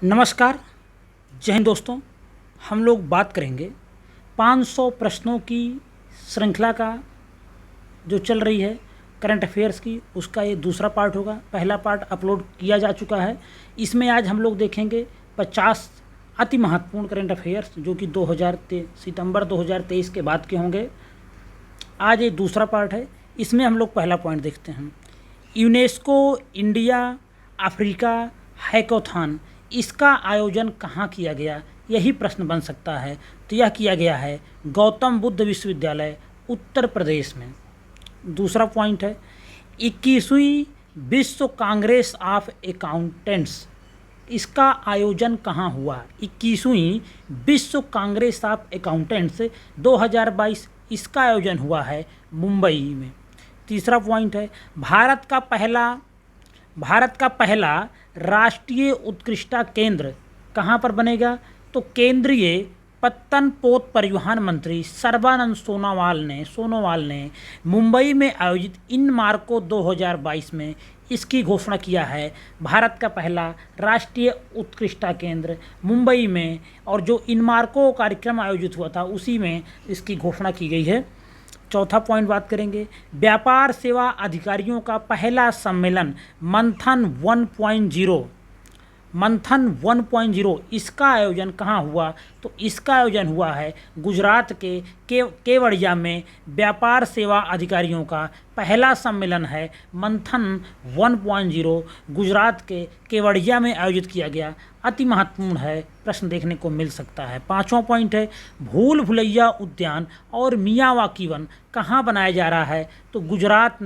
नमस्कार। जय हिंद दोस्तों। हम लोग बात करेंगे 500 प्रश्नों की श्रृंखला का जो चल रही है करंट अफेयर्स की, उसका ये दूसरा पार्ट होगा। पहला पार्ट अपलोड किया जा चुका है। इसमें आज हम लोग देखेंगे 50 अति महत्वपूर्ण करंट अफेयर्स जो कि सितंबर 2023 के बाद के होंगे। आज ये दूसरा पार्ट है। इसमें हम लोग पहला पॉइंट देखते हैं। यूनेस्को इंडिया अफ्रीका हैकाथॉन, इसका आयोजन कहाँ किया गया, यही प्रश्न बन सकता है। तो यह किया गया है गौतम बुद्ध विश्वविद्यालय उत्तर प्रदेश में। दूसरा पॉइंट है 21वीं विश्व कांग्रेस ऑफ अकाउंटेंट्स, इसका आयोजन कहाँ हुआ। 21वीं विश्व कांग्रेस ऑफ अकाउंटेंट्स 2022, इसका आयोजन हुआ है मुंबई में। तीसरा पॉइंट है भारत का पहला राष्ट्रीय उत्कृष्टता केंद्र कहाँ पर बनेगा। तो केंद्रीय पत्तन पोत परिवहन मंत्री सर्बानंद सोनोवाल ने मुंबई में आयोजित इनमार्को 2022 में इसकी घोषणा किया है। भारत का पहला राष्ट्रीय उत्कृष्टता केंद्र मुंबई में, और जो इनमार्को कार्यक्रम आयोजित हुआ था उसी में इसकी घोषणा की गई है। चौथा पॉइंट बात करेंगे व्यापार सेवा अधिकारियों का पहला सम्मेलन मंथन 1.0, इसका आयोजन कहाँ हुआ। तो इसका आयोजन हुआ है गुजरात के केवड़िया में। व्यापार सेवा अधिकारियों का पहला सम्मेलन है मंथन 1.0, गुजरात के केवड़िया में आयोजित किया गया। अति महत्वपूर्ण है, प्रश्न देखने को मिल सकता है। पांचवा पॉइंट है भूल भुलैया उद्यान और मियावाकी वन कहाँ बनाया जा रहा है। तो गुजरात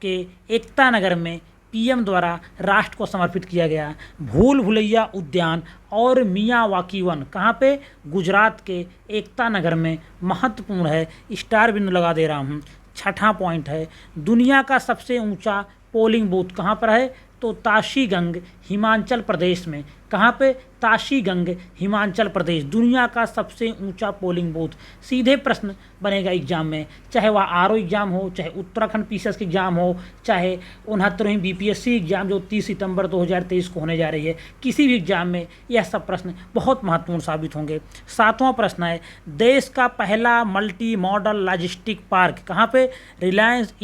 के एकता नगर में पीएम द्वारा राष्ट्र को समर्पित किया गया भूल भुलैया उद्यान और मियावाकी वन कहाँ पे, गुजरात के एकता नगर में। महत्वपूर्ण है, स्टार बिंदु लगा दे रहा हूँ। छठा पॉइंट है दुनिया का सबसे ऊंचा पोलिंग बूथ कहाँ पर है। तो ताशीगंग हिमाचल प्रदेश में। कहाँ पे, ताशीगंग हिमाचल प्रदेश, दुनिया का सबसे ऊंचा पोलिंग बूथ। सीधे प्रश्न बनेगा एग्जाम में, चाहे वह आरओ एग्जाम हो, चाहे उत्तराखंड पीसीएस की एग्जाम हो, चाहे 69वीं बीपीएससी एग्जाम जो 30 सितंबर 2023 को होने जा रही है। किसी भी एग्जाम में यह सब प्रश्न बहुत महत्वपूर्ण साबित होंगे। सातवां प्रश्न है देश का पहला मल्टी मॉडल लॉजिस्टिक पार्क कहाँ पे, रिलायंस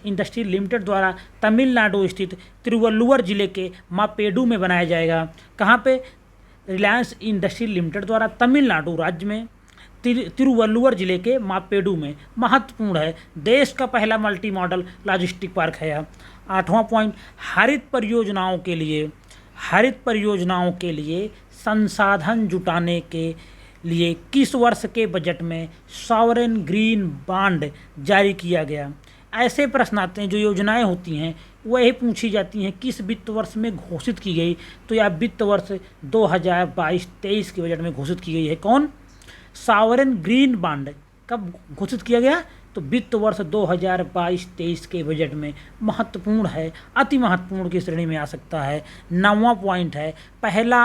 इंडस्ट्री लिमिटेड द्वारा तमिलनाडु स्थित तिरुवल्लुवर जिले के मापेडू में बनाया जाएगा। कहाँ पे, रिलायंस इंडस्ट्री लिमिटेड द्वारा तमिलनाडु राज्य में तिरुवल्लुवर जिले के मापेडू में। महत्वपूर्ण है, देश का पहला मल्टी मॉडल लॉजिस्टिक पार्क है यह। आठवां पॉइंट हरित परियोजनाओं के लिए संसाधन जुटाने के लिए किस वर्ष के बजट में सॉवरेन ग्रीन बॉन्ड जारी किया गया। ऐसे प्रश्न आते हैं, जो योजनाएं होती हैं वही पूछी जाती हैं किस वित्त वर्ष में घोषित की गई। तो यह वित्त वर्ष 2022-23 के बजट में घोषित की गई है। कौन, सॉवरेन ग्रीन बॉन्ड कब घोषित किया गया। तो वित्त वर्ष 2022-23 के बजट में। महत्वपूर्ण है, अति महत्वपूर्ण की श्रेणी में आ सकता है। नौवां पॉइंट है पहला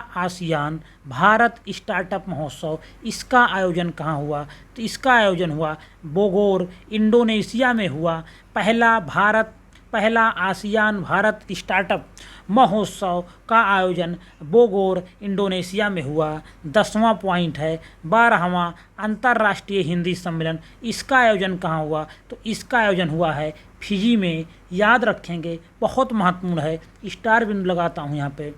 आसियान भारत स्टार्टअप महोत्सव, इसका आयोजन कहाँ हुआ। तो इसका आयोजन हुआ बोगोर इंडोनेशिया में हुआ। पहला आसियान भारत स्टार्टअप महोत्सव का आयोजन बोगोर इंडोनेशिया में हुआ। 10वां पॉइंट है 12वां अंतर्राष्ट्रीय हिंदी सम्मेलन, इसका आयोजन कहाँ हुआ। तो इसका आयोजन हुआ है फिजी में। याद रखेंगे, बहुत महत्वपूर्ण है, स्टार बिंदु लगाता हूँ यहाँ पे।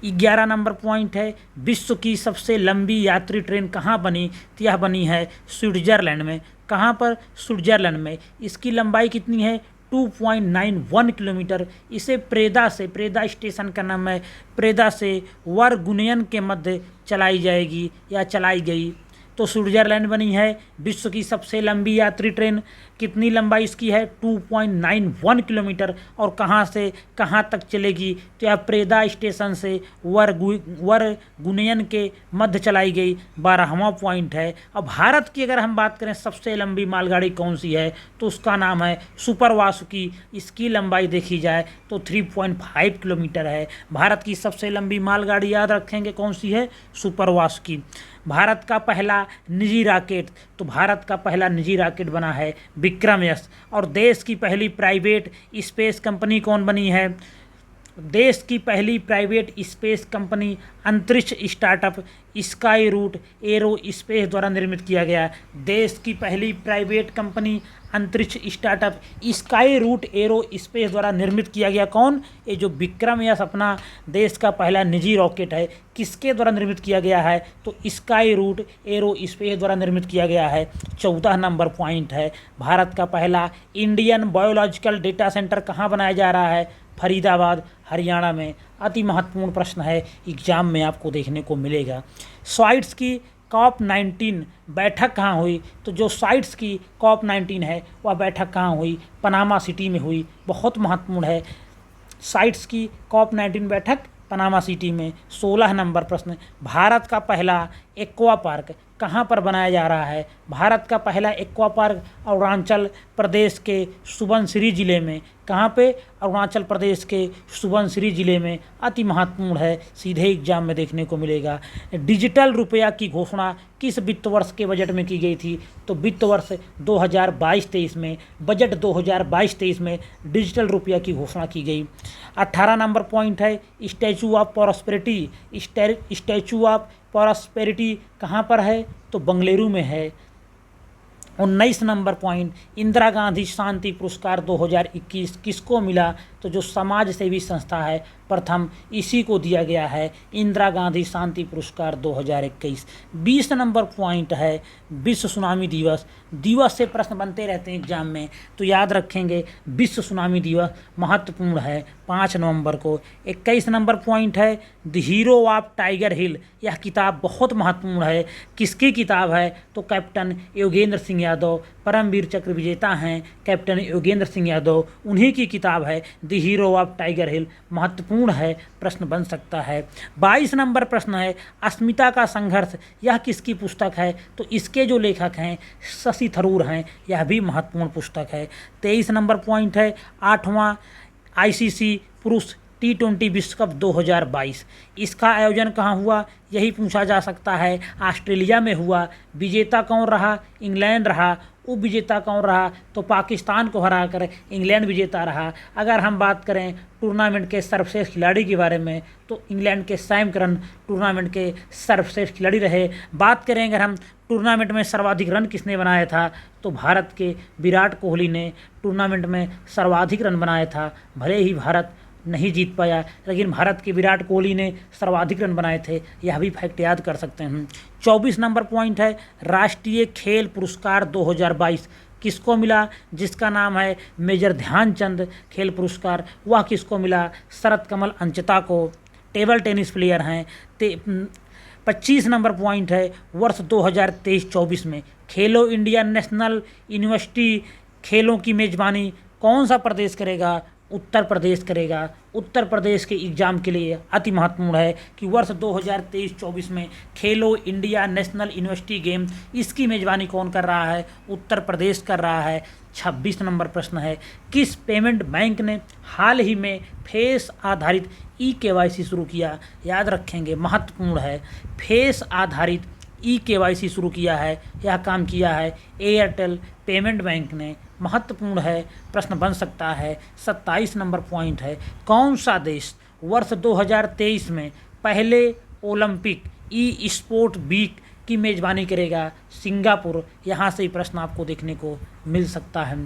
11 नंबर पॉइंट है विश्व की सबसे लंबी यात्री ट्रेन कहाँ बनी। तो यह बनी है स्विट्जरलैंड में। कहाँ पर, स्विट्जरलैंड में। इसकी लंबाई कितनी है, 2.91 किलोमीटर। इसे प्रेदा स्टेशन का नाम है, प्रेदा से वर्गुनियन के मध्य चलाई जाएगी या चलाई गई। तो स्विट्जरलैंड बनी है विश्व की सबसे लंबी यात्री ट्रेन। कितनी लंबाई इसकी है, 2.91 किलोमीटर। और कहाँ से कहाँ तक चलेगी। तो यह प्रेदा स्टेशन से वर्गुनियन के मध्य चलाई गई। 12वां पॉइंट है। अब भारत की अगर हम बात करें सबसे लंबी मालगाड़ी कौन सी है, तो उसका नाम है सुपर वासुकी। इसकी लंबाई देखी जाए तो 3.5 किलोमीटर है। भारत की सबसे लंबी मालगाड़ी याद रखेंगे कौन सी है, सुपर वासुकी। भारत का पहला निजी रॉकेट, तो भारत का पहला निजी रॉकेट बना है विक्रम यस। और देश की पहली प्राइवेट स्पेस कंपनी कौन बनी है? देश की पहली प्राइवेट स्पेस कंपनी अंतरिक्ष startup Skyroot Aerospace द्वारा निर्मित किया गया। देश की पहली प्राइवेट कंपनी अंतरिक्ष startup Skyroot Aerospace द्वारा निर्मित किया गया। कौन? ये जो विक्रम यस अपना देश का पहला निजी रॉकेट है, किसके द्वारा निर्मित किया गया है? तो स्काई रूट एरो स्पेस द्वारा निर्मित किया गया है। 14 नंबर पॉइंट है, भारत का पहला इंडियन बायोलॉजिकल डेटा सेंटर कहाँ बनाया जा रहा है? फरीदाबाद हरियाणा में। अति महत्वपूर्ण प्रश्न है, एग्जाम में आपको देखने को मिलेगा। साइट्स की COP19 बैठक कहाँ हुई? तो जो साइट्स की COP19 है वह बैठक कहाँ हुई? पनामा सिटी में हुई। बहुत महत्वपूर्ण है, साइट्स की COP19 बैठक पनामा सिटी में। 16 नंबर प्रश्न, भारत का पहला एक्वा पार्क कहाँ पर बनाया जा रहा है? भारत का पहला एक्वा पार्क अरुणाचल प्रदेश के सुबनसिरी जिले में। कहाँ पे? अरुणाचल प्रदेश के सुबनसिरी जिले में। अति महत्वपूर्ण है, सीधे एग्जाम में देखने को मिलेगा। डिजिटल रुपया की घोषणा किस वित्त वर्ष के बजट में की गई थी? तो वित्त वर्ष 2022-23 में, बजट 2022-23 में डिजिटल रुपया की घोषणा की गई। 18 नंबर पॉइंट है, statue of prosperity. Statue of prosperity कहाँ पर है? तो बेंगलुरु में है। 19 नंबर पॉइंट, इंदिरा गांधी शांति पुरस्कार 2021 किसको मिला? तो जो समाज सेवी संस्था है प्रथम, इसी को दिया गया है इंदिरा गांधी शांति पुरस्कार 2021। 20 नंबर पॉइंट है, विश्व सुनामी दिवस। दिवस से प्रश्न बनते रहते हैं एग्जाम में, तो याद रखेंगे विश्व सुनामी दिवस महत्वपूर्ण है 5 नवंबर को। 21 नंबर पॉइंट है, द हीरो ऑफ टाइगर हिल। यह किताब बहुत महत्वपूर्ण है। किसकी किताब है? तो कैप्टन योगेंद्र सिंह यादव, परमवीर चक्र विजेता हैं कैप्टन योगेंद्र सिंह यादव, उन्हीं की किताब है द हीरो ऑफ टाइगर हिल। महत्वपूर्ण है, प्रश्न बन सकता है। 22 नंबर प्रश्न है, अस्मिता का संघर्ष। यह किसकी पुस्तक है? तो इसके जो लेखक हैं शशि थरूर हैं। यह भी महत्वपूर्ण पुस्तक है। 23 नंबर पॉइंट है, 8वां ICC पुरुष T20 विश्व कप 2022। इसका आयोजन कहाँ हुआ? यही पूछा जा सकता है। ऑस्ट्रेलिया में हुआ। विजेता कौन रहा? इंग्लैंड रहा। उप विजेता कौन रहा? तो पाकिस्तान को हराकर इंग्लैंड विजेता रहा। अगर हम बात करें टूर्नामेंट के सर्वश्रेष्ठ खिलाड़ी के बारे में, तो इंग्लैंड के सैम करन टूर्नामेंट के सर्वश्रेष्ठ खिलाड़ी रहे। बात करें अगर हम टूर्नामेंट में सर्वाधिक रन किसने बनाया था, तो भारत के विराट कोहली ने टूर्नामेंट में सर्वाधिक रन बनाया था। भले ही भारत नहीं जीत पाया, लेकिन भारत के विराट कोहली ने सर्वाधिक रन बनाए थे। यह भी फैक्ट याद कर सकते हैं। 24 नंबर पॉइंट है, राष्ट्रीय खेल पुरस्कार 2022 किसको मिला? जिसका नाम है मेजर ध्यानचंद खेल पुरस्कार। वह किसको मिला? शरत कमल अंचिता को, टेबल टेनिस प्लेयर हैं। 25 नंबर पॉइंट है, वर्ष 2023-24 में खेलो इंडिया नेशनल यूनिवर्सिटी खेलों की मेजबानी कौन सा प्रदेश करेगा? उत्तर प्रदेश करेगा। उत्तर प्रदेश के एग्जाम के लिए अति महत्वपूर्ण है कि वर्ष 2023-24 में खेलो इंडिया नेशनल यूनिवर्सिटी गेम, इसकी मेजबानी कौन कर रहा है? उत्तर प्रदेश कर रहा है। 26 नंबर प्रश्न है, किस पेमेंट बैंक ने हाल ही में फेस आधारित eKYC शुरू किया? याद रखेंगे, महत्वपूर्ण है। फेस आधारित eKYC शुरू किया है, यह काम किया है एयरटेल पेमेंट बैंक ने। महत्वपूर्ण है, प्रश्न बन सकता है। 27 नंबर पॉइंट है, कौन सा देश वर्ष 2023 में पहले ओलंपिक ई स्पोर्ट वीक की मेजबानी करेगा? सिंगापुर। यहाँ से ही प्रश्न आपको देखने को मिल सकता है।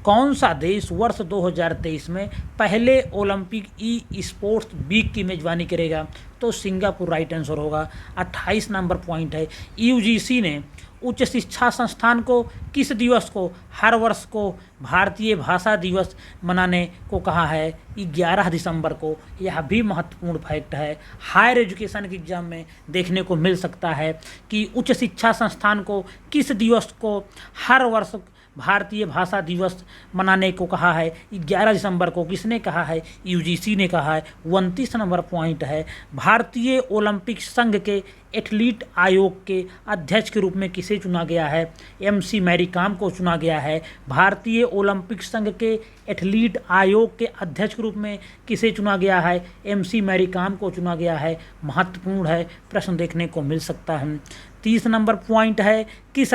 कौन सा देश वर्ष 2023 में पहले ओलंपिक ई स्पोर्ट्स वीक की मेजबानी करेगा? तो सिंगापुर राइट आंसर होगा। 28 नंबर पॉइंट है, UGC ने उच्च शिक्षा संस्थान को किस दिवस को हर वर्ष को भारतीय भाषा दिवस मनाने को कहा है? 11 दिसंबर को। यह भी महत्वपूर्ण फैक्ट है, हायर एजुकेशन के एग्जाम में देखने को मिल सकता है कि उच्च शिक्षा संस्थान को किस दिवस को हर वर्ष भारतीय भाषा दिवस मनाने को कहा है? 11 दिसंबर को। किसने कहा है? UGC ने कहा है। 29 नंबर पॉइंट है, भारतीय ओलंपिक संघ के एथलीट आयोग के अध्यक्ष के रूप में किसे चुना गया है? MC मैरी कॉम को चुना गया है। भारतीय ओलंपिक संघ के एथलीट आयोग के अध्यक्ष के रूप में किसे चुना गया है? MC मैरी कॉम को चुना गया है। महत्वपूर्ण है, प्रश्न देखने को मिल सकता है। 30 नंबर पॉइंट है, किस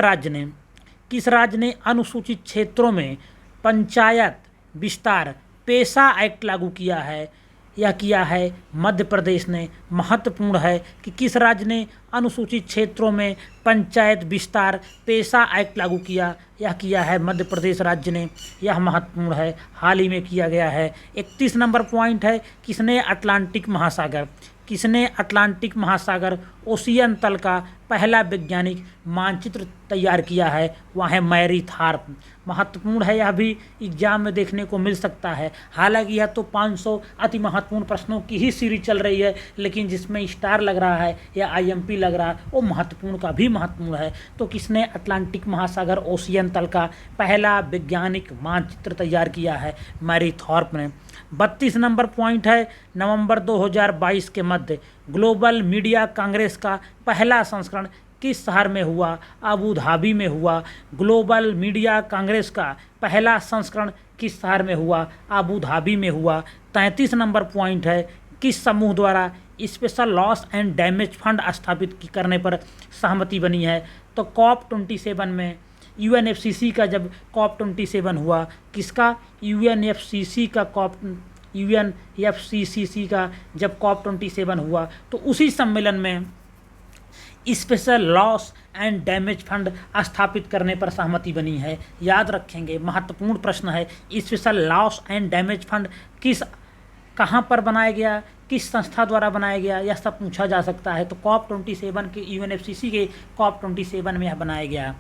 राज्य ने अनुसूचित क्षेत्रों में पंचायत विस्तार पेशा एक्ट लागू किया है? यह किया है मध्य प्रदेश ने। महत्वपूर्ण है कि किस राज्य ने अनुसूचित क्षेत्रों में पंचायत विस्तार पेशा एक्ट लागू किया? यह किया है मध्य प्रदेश राज्य ने। यह महत्वपूर्ण है, हाल ही में किया गया है। 31 नंबर पॉइंट है, किसने अटलांटिक महासागर ओशियन तल का पहला वैज्ञानिक मानचित्र तैयार किया है? वह है मैरी थॉर्प। महत्वपूर्ण है, यह भी एग्जाम में देखने को मिल सकता है। हालांकि यह तो 500 अति महत्वपूर्ण प्रश्नों की ही सीरीज चल रही है, लेकिन जिसमें स्टार लग रहा है या आईएमपी लग रहा है वो महत्वपूर्ण का भी महत्वपूर्ण है। तो किसने अटलांटिक महासागर ओशियन तल का पहला वैज्ञानिक मानचित्र तैयार किया है? मैरी थॉर्प ने। 32 नंबर पॉइंट है, नवंबर 2022 के मध्य ग्लोबल मीडिया कांग्रेस का पहला संस्करण किस शहर में हुआ? अबू धाबी में हुआ। ग्लोबल मीडिया कांग्रेस का पहला संस्करण किस शहर में हुआ? अबू धाबी में हुआ। 33 नंबर पॉइंट है, किस समूह द्वारा special loss and damage fund स्थापित करने पर सहमति बनी है? तो COP27 में यूएनएफसीसी का जब COP27 हुआ, किसका? यूएनएफसीसी का जब COP27 हुआ तो उसी सम्मेलन में special loss and damage fund स्थापित करने पर सहमति बनी है। याद रखेंगे, महत्वपूर्ण प्रश्न है। Special loss and damage fund कहाँ पर बनाया गया, किस संस्था द्वारा बनाया गया, यह सब पूछा जा सकता है। तो COP27 के यूएनएफसीसी के COP27 में यह बनाया गया।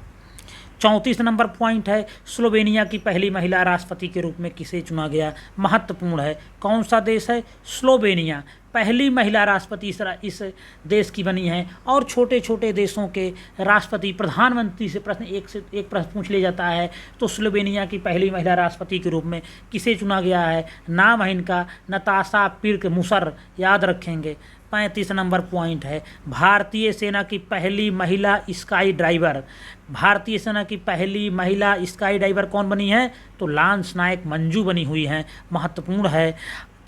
34 नंबर पॉइंट है, स्लोवेनिया की पहली महिला राष्ट्रपति के रूप में किसे चुना गया? महत्वपूर्ण है, कौन सा देश है? स्लोवेनिया। पहली महिला राष्ट्रपति इस देश की बनी है। और छोटे छोटे देशों के राष्ट्रपति प्रधानमंत्री से एक प्रश्न पूछ लिया जाता है तो स्लोवेनिया की पहली महिला राष्ट्रपति के रूप में किसे चुना गया है? नाम है इनका नताशा पिर्क मुसर। याद रखेंगे। 35 नंबर पॉइंट है, भारतीय सेना की पहली महिला स्काई ड्राइवर कौन बनी है? तो लांस नायक मंजू बनी हुई हैं। महत्वपूर्ण है।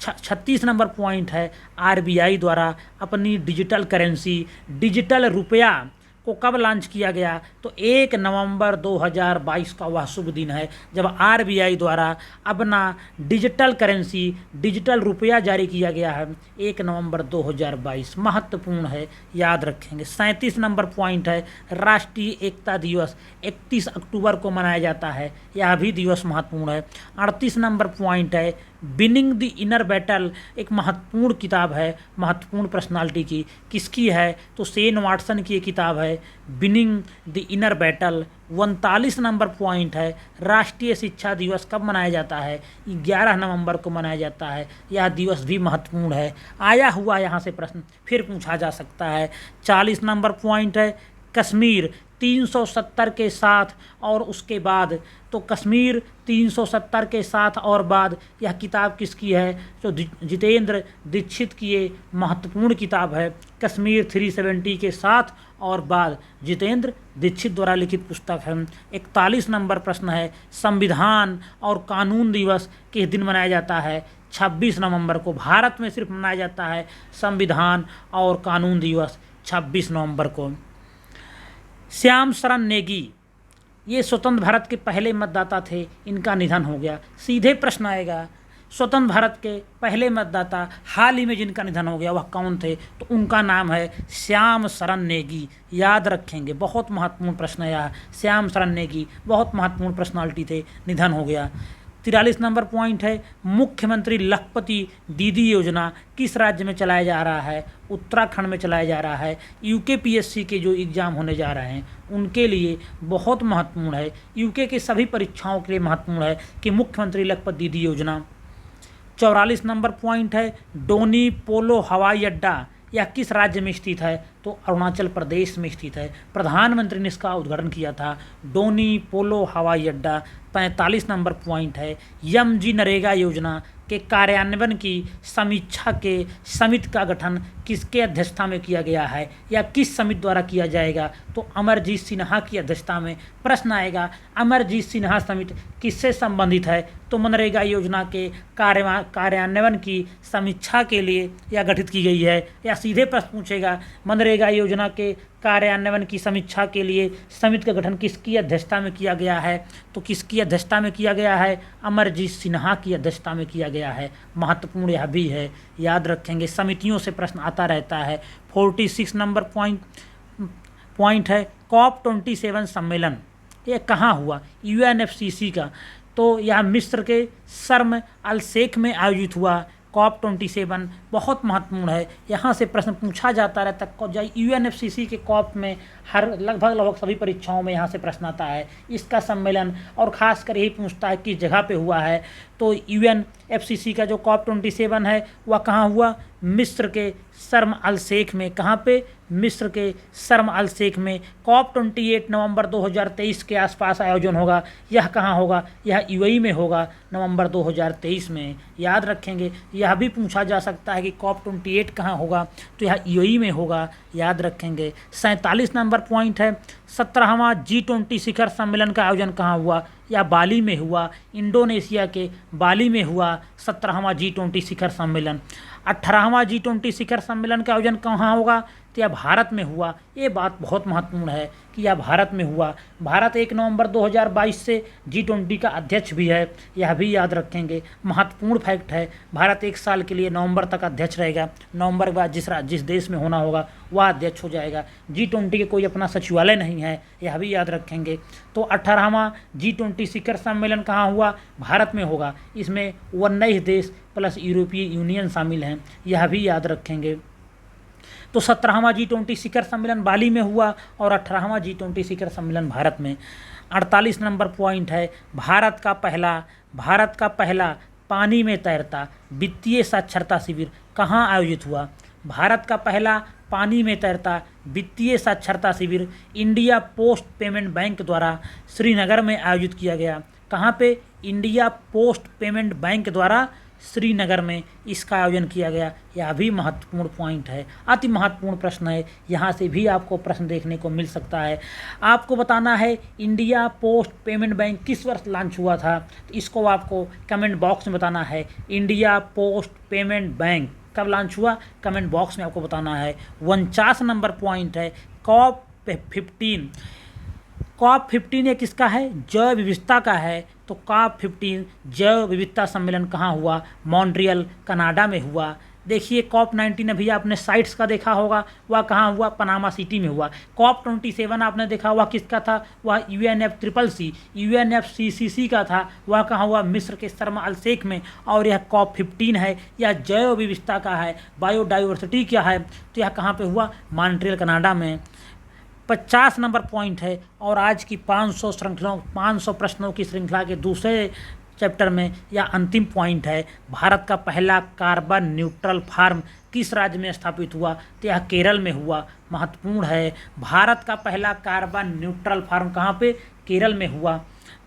36 नंबर पॉइंट है, आरबीआई द्वारा अपनी डिजिटल करेंसी डिजिटल रुपया को कब लॉन्च किया गया? तो 1 नवंबर 2022 का वह शुभ दिन है जब आरबीआई द्वारा अपना डिजिटल करेंसी डिजिटल रुपया जारी किया गया है। 1 नवंबर 2022 महत्वपूर्ण है, याद रखेंगे। 37 नंबर पॉइंट है, राष्ट्रीय एकता दिवस 31 अक्टूबर को मनाया जाता है। यह भी दिवस महत्वपूर्ण है। 38 नंबर पॉइंट है, विनिंग द इनर बैटल एक महत्वपूर्ण किताब है, महत्वपूर्ण पर्सनालिटी की। किसकी है? तो शेन वाटसन की किताब है winning the inner battle. 39 number point है, राष्ट्रीय शिक्षा दिवस कब मनाया जाता है? 11 नवंबर को मनाया जाता है। यह दिवस भी महत्वपूर्ण है। आया हुआ यहाँ से प्रश्न फिर पूछा जा सकता है। 40 नंबर पॉइंट है, कश्मीर 370 के साथ और उसके बाद। तो कश्मीर 370 के साथ और बाद यह किताब किसकी है? तो जितेंद्र दीक्षित की ये महत्वपूर्ण किताब है। कश्मीर 370 के साथ और बाद जितेंद्र दीक्षित द्वारा लिखित पुस्तक है। 41 नंबर प्रश्न है, संविधान और कानून दिवस किस दिन मनाया जाता है? 26 नवंबर को। भारत में सिर्फ मनाया जाता है संविधान और कानून दिवस 26 नवंबर को। श्याम शरण नेगी ये स्वतंत्र भारत के पहले मतदाता थे, इनका निधन हो गया। सीधे प्रश्न आएगा, स्वतंत्र भारत के पहले मतदाता हाल ही में जिनका निधन हो गया वह कौन थे? तो उनका नाम है श्याम शरण नेगी। याद रखेंगे, बहुत महत्वपूर्ण प्रश्न है यह। श्याम शरण नेगी बहुत महत्वपूर्ण पर्सनालिटी थे, निधन हो गया। 43 नंबर पॉइंट है, मुख्यमंत्री लखपति दीदी योजना किस राज्य में चलाया जा रहा है? उत्तराखंड में चलाया जा रहा है। यूकेपीएससी के जो एग्ज़ाम होने जा रहे हैं उनके लिए बहुत महत्वपूर्ण है। यूके के सभी परीक्षाओं के लिए महत्वपूर्ण है कि मुख्यमंत्री लखपति दीदी योजना। 44 नंबर पॉइंट है, डोनी पोलो हवाई अड्डा यह किस राज्य में स्थित है? तो अरुणाचल प्रदेश में स्थित है। प्रधानमंत्री ने इसका उद्घाटन किया था, डोनी पोलो हवाई अड्डा। 45 नंबर पॉइंट है, एमजी नरेगा योजना के कार्यान्वयन की समीक्षा के समिति का गठन किसके अध्यक्षता में किया गया है या किस समिति द्वारा किया जाएगा? तो अमरजीत सिन्हा की अध्यक्षता में प्रश्न आएगा। अमरजीत सिन्हा समिति किससे संबंधित है? तो मनरेगा योजना के कार्यान्वयन की समीक्षा के लिए यह गठित की गई है। या सीधे प्रश्न पूछेगा, मनरेगा योजना के कार्यान्वयन की समीक्षा के लिए समिति का गठन किसकी अध्यक्षता में किया गया है? तो किसकी अध्यक्षता में किया गया है? अमरजीत सिन्हा की अध्यक्षता में किया गया है। महत्वपूर्ण यह भी है, याद रखेंगे, समितियों से प्रश्न आता रहता है। 46 नंबर पॉइंट है COP27 सम्मेलन, ये कहाँ हुआ? UNFCCC का। तो यह मिस्र के शर्म अल शेख में आयोजित हुआ। COP27 बहुत महत्वपूर्ण है, यहाँ से प्रश्न पूछा जाता रहता है। UNFCCC के COP में लगभग सभी परीक्षाओं में यहाँ से प्रश्न आता है। इसका सम्मेलन और ख़ासकर यही पूछता है किस जगह पे हुआ है। तो UNFCCC का जो COP27 है वह कहाँ हुआ? मिस्र के शर्म अल शेख में। कहाँ पे? मिस्र के शर्म अल शेख में। COP28 नवंबर 2023 के आसपास आयोजन होगा। यह कहाँ होगा? यह UAE में होगा नवंबर 2023 में। याद रखेंगे, यह भी पूछा जा सकता है कि COP28 कहाँ होगा, तो यह UAE में होगा। याद रखेंगे। 47 नंबर पॉइंट है 17वां G20 शिखर सम्मेलन का आयोजन कहाँ हुआ? या बाली में हुआ। इंडोनेशिया के बाली में हुआ 17वां G20 शिखर सम्मेलन। 18वां G20 शिखर सम्मेलन का आयोजन कहाँ होगा? तो यह भारत में हुआ। ये बात बहुत महत्वपूर्ण है कि यह भारत में हुआ। भारत 1 नवंबर 2022 से G20 का अध्यक्ष भी है, यह भी याद रखेंगे। महत्वपूर्ण फैक्ट है, भारत 1 साल के लिए नवंबर तक अध्यक्ष रहेगा। नवंबर के बाद जिस देश में होना होगा वह अध्यक्ष हो जाएगा। G20 के कोई अपना सचिवालय नहीं है, यह भी याद रखेंगे। तो 18वां G20 शिखर सम्मेलन कहाँ हुआ? भारत में होगा। इसमें 19 देश प्लस यूरोपीय यूनियन शामिल हैं, यह भी याद रखेंगे। तो 17वां G20 शिखर सम्मेलन बाली में हुआ और 18वां G20 शिखर सम्मेलन भारत में। 48 नंबर पॉइंट है भारत का पहला पानी में तैरता वित्तीय साक्षरता शिविर कहाँ आयोजित हुआ? भारत का पहला पानी में तैरता वित्तीय साक्षरता शिविर इंडिया पोस्ट पेमेंट बैंक द्वारा श्रीनगर में आयोजित किया गया। कहाँ पे? इंडिया पोस्ट पेमेंट बैंक द्वारा श्रीनगर में इसका आयोजन किया गया। यह भी महत्वपूर्ण पॉइंट है, अति महत्वपूर्ण प्रश्न है। यहाँ से भी आपको प्रश्न देखने को मिल सकता है। आपको बताना है इंडिया पोस्ट पेमेंट बैंक किस वर्ष लॉन्च हुआ था, तो इसको आपको कमेंट बॉक्स में बताना है। इंडिया पोस्ट पेमेंट बैंक कब लॉन्च हुआ, कमेंट बॉक्स में आपको बताना है। 49 नंबर पॉइंट है COP15 ये किसका है? जैव विविधता का है। तो COP15 जैव विविधता सम्मेलन कहाँ हुआ? मॉन्ट्रियल कनाडा में हुआ। देखिए COP19 अभी आपने साइट्स का देखा होगा, वह कहाँ हुआ? पनामा सिटी में हुआ। COP27 आपने देखा हुआ किसका था? वह UNFCCC का था, वह कहाँ हुआ? मिस्र के शर्म अल शेख में। और यह COP15 है, यह जैव विविधता का है, बायोडाइवर्सिटी क्या है, तो यह कहाँ पे हुआ? मॉन्ट्रियल कनाडा में। 50 नंबर पॉइंट है और आज की 500 प्रश्नों की श्रृंखला के दूसरे चैप्टर में यह अंतिम पॉइंट है। भारत का पहला कार्बन न्यूट्रल फार्म किस राज्य में स्थापित हुआ? तो यह केरल में हुआ। महत्वपूर्ण है, भारत का पहला कार्बन न्यूट्रल फार्म कहाँ पे? केरल में हुआ,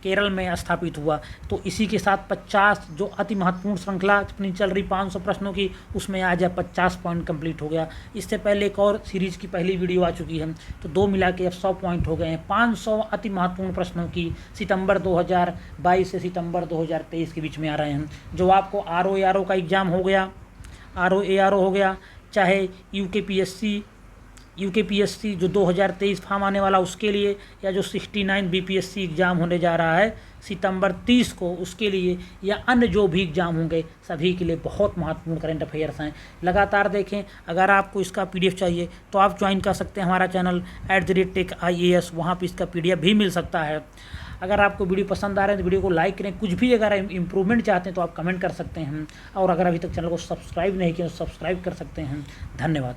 केरल में स्थापित हुआ। तो इसी के साथ 50 जो अति महत्वपूर्ण श्रृंखला अपनी चल रही 500 प्रश्नों की, उसमें आज 50 पॉइंट कंप्लीट हो गया। इससे पहले एक और सीरीज़ की पहली वीडियो आ चुकी है, तो 2 मिला के अब 100 पॉइंट हो गए हैं। 500 अति महत्वपूर्ण प्रश्नों की सितंबर 2022 से सितंबर 2023 के बीच में आ रहे हैं। जो आपको RO का एग्ज़ाम हो गया, RO हो गया, चाहे यूकेपीएससी जो 2023 फॉर्म आने वाला उसके लिए, या जो 69 BPSC एग्ज़ाम होने जा रहा है सितंबर 30 को उसके लिए, या अन्य जो भी एग्ज़ाम होंगे सभी के लिए बहुत महत्वपूर्ण करंट अफेयर्स हैं। लगातार देखें। अगर आपको इसका PDF चाहिए तो आप ज्वाइन कर सकते हैं हमारा चैनल @TechIAS, वहाँ पर इसका PDF भी मिल सकता है। अगर आपको वीडियो पसंद आ रहा है तो वीडियो को लाइक करें। कुछ भी अगर इम्प्रूवमेंट चाहते हैं तो आप कमेंट कर सकते हैं। और अगर अभी तक चैनल को सब्सक्राइब नहीं किया तो सब्सक्राइब कर सकते हैं। धन्यवाद।